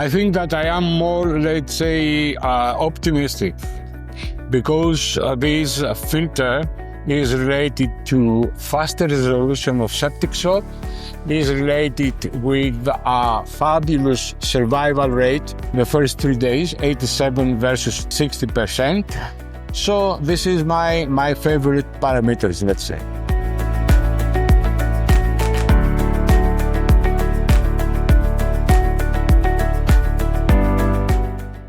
I think that I am more, let's say, optimistic, because this filter is related to faster resolution of septic shock, is related with a fabulous survival rate the first 3 days, 87 versus 60%. So this is my favorite parameters, let's say.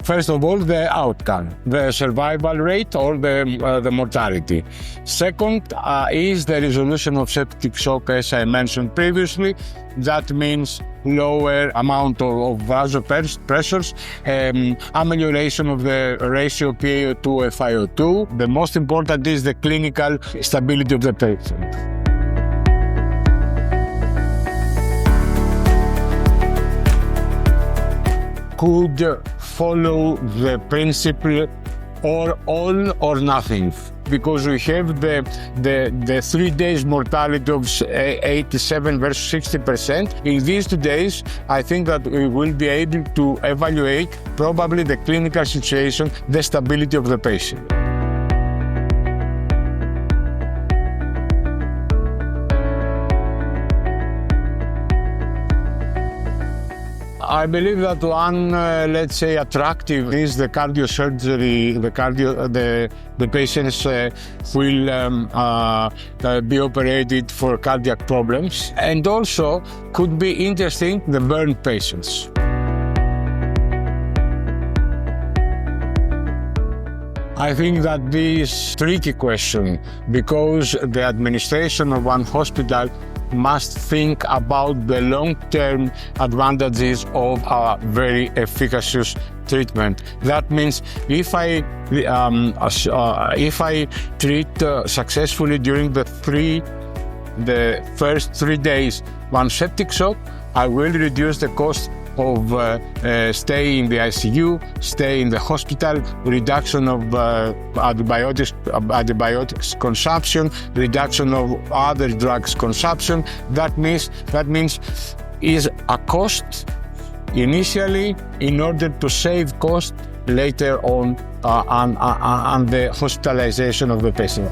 First of all, the outcome, the survival rate or the mortality. Second is the resolution of septic shock, as I mentioned previously. That means lower amount of vasopressors, amelioration of the ratio PaO2 FiO2. The most important is the clinical stability of the patient. Could follow the principle or all or nothing, because we have the 3 days mortality of 87 versus 60%. In these 2 days, I think that we will be able to evaluate probably the clinical situation, the stability of the patient. I believe that one, let's say, attractive is the cardiosurgery. The patients will be operated for cardiac problems, and also could be interesting the burn patients. I think that this tricky question, because the administration of one hospital must think about the long-term advantages of a very efficacious treatment. That means if I treat successfully during the first 3 days one septic shock, I will reduce the cost of stay in the ICU, stay in the hospital, reduction of antibiotics consumption, reduction of other drugs consumption. That means is a cost initially in order to save cost later on the hospitalization of the patient.